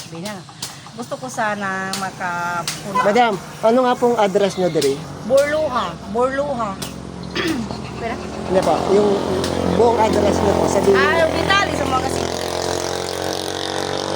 sabi niya. Gusto ko sana makapuna. Madam, ano nga pong address nyo diri? Borluha. Pera? Hindi po, yung buong address nyo po, sabihin nyo. Yung Vitali sa mga kasi.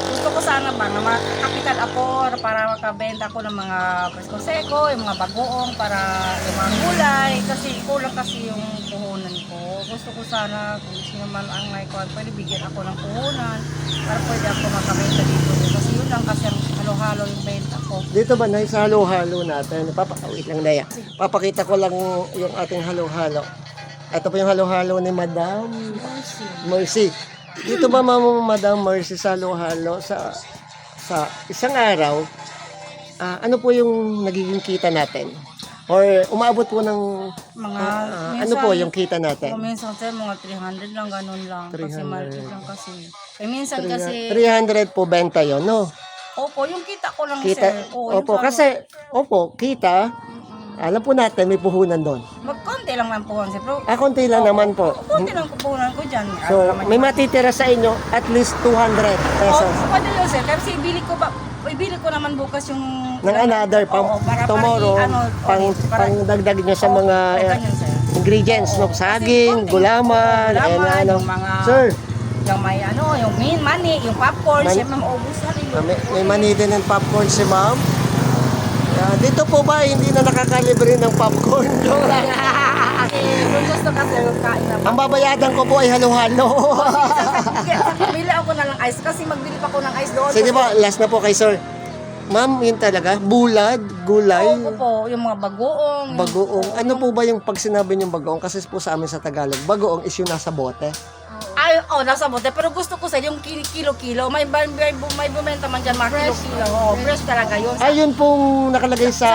Gusto ko sana ba na makapital ako para makabenta ako ng mga presko seko, yung mga bagoong para yung mga gulay. Kasi kulang kasi yung puhunan ko. Gusto ko sana kung sino man ang may kuwan, pwede bigyan ako ng puhunan para pwede ako makabenta dito. Kasi yun lang kasi ang halo-halo yung benta ko. Dito ba na sa halo-halo natin? Wait lang, Daya. Papakita ko lang yung ating halo-halo. Ito po yung halo-halo ni Madam Mercy. Dito ba Madam Mercy sa halo-halo sa isang araw, ano po yung nagiging kita natin? Or umabot po ng Mga ano po yung kita natin? minsan sir, mga 300 lang, ganun lang. Kasi 300. maliit lang kasi. Minsan kasi, 300 po benta yon, no? opo, yung kita ko lang Kita, sir. Oo, opo, kasi, kita, alam po natin, may puhunan doon. magkonti lang man po sir. Pero, Konti lang naman po. konti lang pupunan ko dyan. So, may matitira sa inyo at least 200 pesos. pwede yun sir. Kasi ibili ko naman bukas yung Ng another, tomorrow, pang dagdag nyo sa mga ganyan sir. ingredients, no? Saging, gulaman, ano. Yung mga, Sir, yung may yung mani, yung popcorn, Mani- siyempre maubos na rin yun. may mani din ng popcorn si ma'am. Dito po ba hindi na nakakalibre ng popcorn? Joke lang. Kung gusto kasi kain na. Ang babayadan ko po ay halo-halo. Bili ako na lang ice kasi magbili pa ako ng ice doon. Sige po, last na po kay sir. Ma'am, yun talaga, bulad, gulay, Oo po, yung mga bagoong. bagoong. Ano po ba yung pag sinabi niyong bagoong? Kasi po sa amin sa Tagalog, bagoong is yung nasa bote. Nasa bote. Pero gusto ko sa yung kilo-kilo. May bumenta man dyan mga kilo-kilo. Oo, fresh talaga yun. Ayun pong nakalagay sa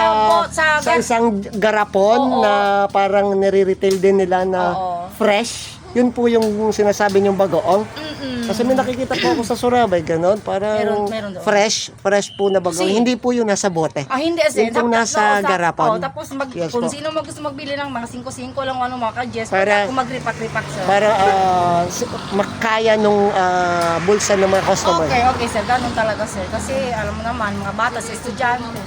isang garapon Oo. na parang nire-retail din nila na Oo. fresh. Yun po yung sinasabi niyong bagoong. Kasi may nakikita po ako sa Surabay, gano'n. Parang Meron doon. fresh po na bagoong. Hindi po yung nasa bote. Hindi kasi. Yung pong nasa garapon. Tapos Yes kung po. sino gusto magbili ng mga 5-5 lang mga ka-Jess. Para- Para kung magripak-ripak sir. Para makaya nung bulsa ng mga customer. Okay sir, ganun talaga sir. Kasi alam mo naman, mga bata sa estudyante,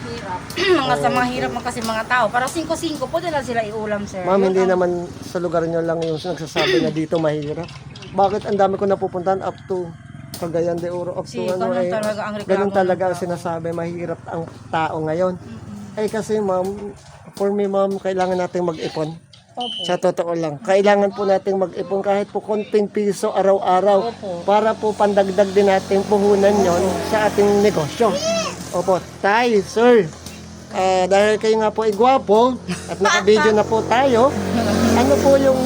mga sa mga hirap man kasi mga tao. Para 5-5 pwede na sila iulam sir. Ma'am, hindi Yun ang- naman sa lugar nyo lang yung nagsasabi na dito mahirap. Bakit ang dami ko napupuntahan up to Cagayan de Oro, up to Ganun talaga ang reklamo ganun talaga ng ang tao. sinasabi, mahirap ang tao ngayon. Ay kasi ma'am, for me ma'am, kailangan nating mag-ipon. Opo. Sa totoo lang, kailangan po nating mag-ipon kahit po konting piso araw-araw Opo. para po pandagdag din nating puhunan yon sa ating negosyo. Opo, tay, sir, dahil kayo nga po ay gwapo at naka-video na po tayo, ano po yung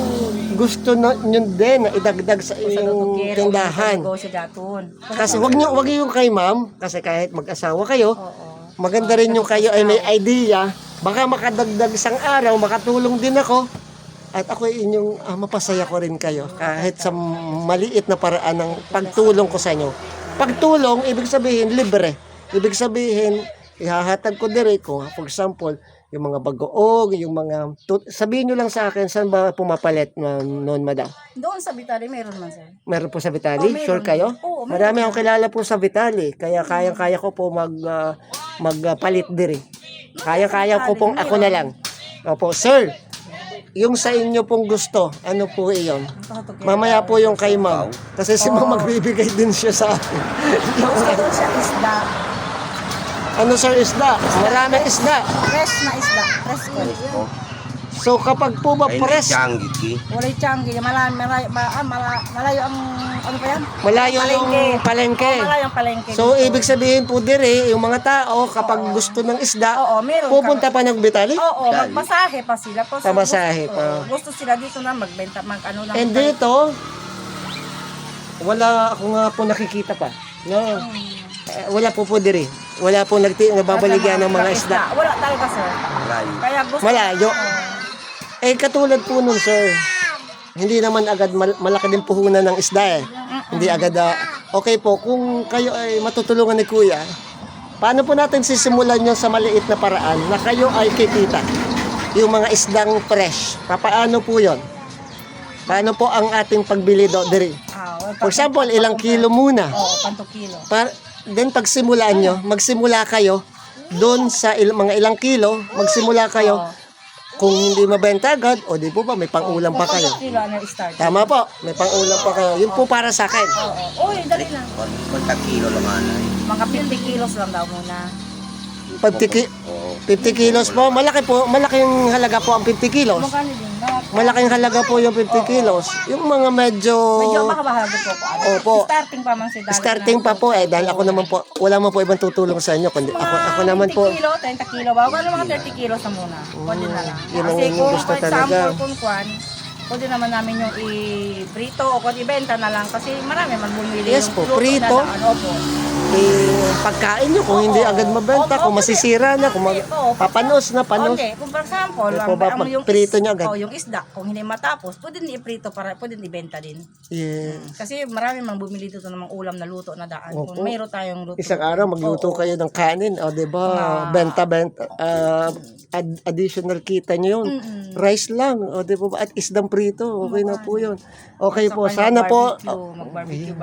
gusto nyo din na idagdag sa inyong tindahan? Negosyo daton. Kasi wag yung kay ma'am, kasi kahit mag-asawa kayo, Oo. maganda rin yung kayo ay may idea, baka makadagdag isang araw, makatulong din ako, at ako ay inyong mapasaya ko rin kayo kahit sa maliit na paraan ng pagtulong ko sa inyo. Pagtulong, ibig sabihin libre. Ibig sabihin, ihahatag ko dire ko, for example, yung mga bagoong, yung mga, sabihin nyo lang sa akin, saan ba pumapalit noon, madam? Doon sa Bitali meron man sir. Meron po sa Vitali? Meron. Sure kayo? Oo, meron. Marami akong kilala po sa Vitali. Kaya kayang-kaya ko po magpalit diri. Kaya-kaya ko pong ako na lang. Opo, sir, yung sa inyo pong gusto, ano po iyon? Mamaya po yung kay ma'am. Kasi si ma'am magbibigay din siya sa akin. Gusto ko siya isda. Ano sir, isda? Maraming isda. Fresh na isda. Fresh ko. So kapag po ba press, Walay tiyanggi. Malayo ang, ano pa yan? malayo yung palengke. Malayo ang palengke. So ibig sabihin po dire, yung mga tao kapag gusto ng isda, Oo, meron. pupunta pa ng Vitali? Oo, magmasahe pa sila. Tapos Pamasahe gusto- pa. oo, gusto sila dito na magbenta, mag-ano lang. And dito, wala ako nga po nakikita pa. No. Wala po dire. Wala po nababaligyan ng mga isda. Wala talaga sir. Kaya gusto. Malayo. Katulad po nun, sir. Hindi naman agad malaki din puhunan ng isda eh. Hindi agad, okay po, kung kayo ay matutulungan ni Kuya, paano po natin sisimulan yun sa maliit na paraan na kayo ay kikita? Yung mga isdang fresh. Paano po yon? Paano po ang ating pagbili do diri? For example, ilang kilo muna. Oo, panto kilo. Then pagsimulaan nyo, magsimula kayo doon sa mga ilang kilo, magsimula kayo. Oo. Kung hindi mabenta agad, o di po ba, may pang-ulam pa kayo. Panto kilo, ano start? Tama po, may pang-ulam pa kayo. Yun po para sa akin. Oo. Uy, dali lang. Kontak kilo lang ano. Mga 50 kilos lang daw muna. 50 kilos po, malaking halaga po ang 50 kilos. Magkano din? Malaking halaga po yung 50 kilos. Yung mga medyo Baka bahagi po po. Opo. Starting pa man si Dali. starting pa po dahil ako naman po, wala man po ibang tutulong sa inyo, kundi ako naman po. 50 kilo, 30 kilo ba? Ano mga 30 kilos na muna? Pwede na lang. Yun ang Kasi inyong kung gusto for example, talaga. kung kwan, pwede naman namin yung i-prito o kung ibenta na lang kasi marami man bumili Yes yung po, luto prito. na daan. Opo. Pagkain nyo kung hindi agad mabenta, kung masisira na, kung papanos na panos. Okay, kung for example, Opo ba, yung prito nyo agad? yung isda, kung hindi matapos, pwede din i-prito para pwede din ibenta din. Yes. Kasi marami mang bumili dito ng mga ulam na luto na daan. Opo. Kung mayroon tayong luto. Isang araw magluto Oo. kayo ng kanin, o di ba? Benta, additional kita nyo yun. Rice lang, o di ba? At isdang prito, okay na po yun. Okay po, Saka sana yung po. Mag-barbecue.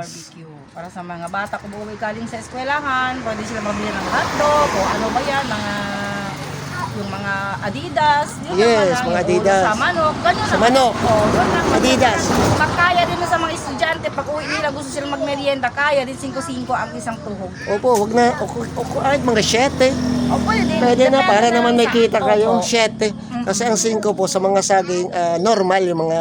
Para sa mga bata kung uuwi galing sa eskwelahan, pwede sila mabili ng hotdog o ano ba yan, yung mga Adidas. Yun Yes, naman, mga yung Adidas. ulo sa manok. Ganun Sa lang. manok. Oo, ganun lang. Adidas. Kaya din sa mga estudyante, pag uwi nila gusto silang magmerienda, kaya din 5-5 ang isang tuhog. Opo, wag na, kahit mga 7. O pwede. Pwede na, Depende para naman may isa. kita kayong Opo. 7. Kasi ang 5 po sa mga saging, normal, yung mga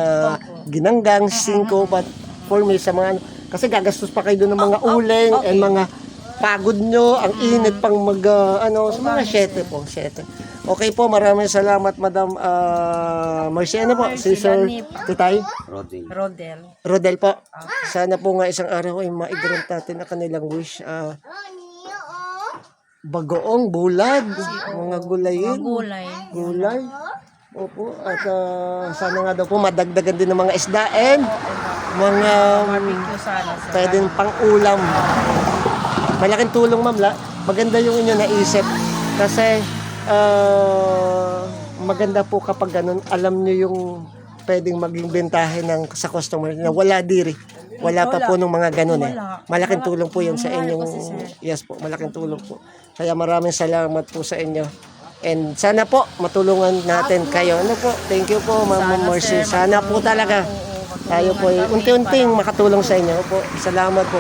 ginanggang 5, but for me, sa mga, kasi gagastos pa kayo doon ng mga uling okay. and mga pagod nyo, ang init pang sa mga 7 po, 7. Okay po, maraming salamat, Madam Marcy. Ano po? Si Sir Titay? Rodin. Rodel po. Sana po nga isang araw ay maigrant natin ang kanilang wish. Bagoong, bulad, mga gulayin. Gulay. Opo. At sana nga daw po madagdagan din ng mga isda and mga Barbecue sana. pwedeng pang-ulam. Malaking tulong, ma'am. Maganda yung inyo naisip. Kasi maganda po kapag ganun, alam nyo yung pwedeng maging bentahe sa customer na wala diri. Wala pa po nung mga ganun eh. Malaking tulong po yun sa inyong, yes po, malaking tulong po. Kaya maraming salamat po sa inyo. And sana po matulungan natin kayo. Ano po? Thank you po, Ma'am Mercy. Sana po talaga tayo po unti-unting makatulong sa inyo po. Salamat po.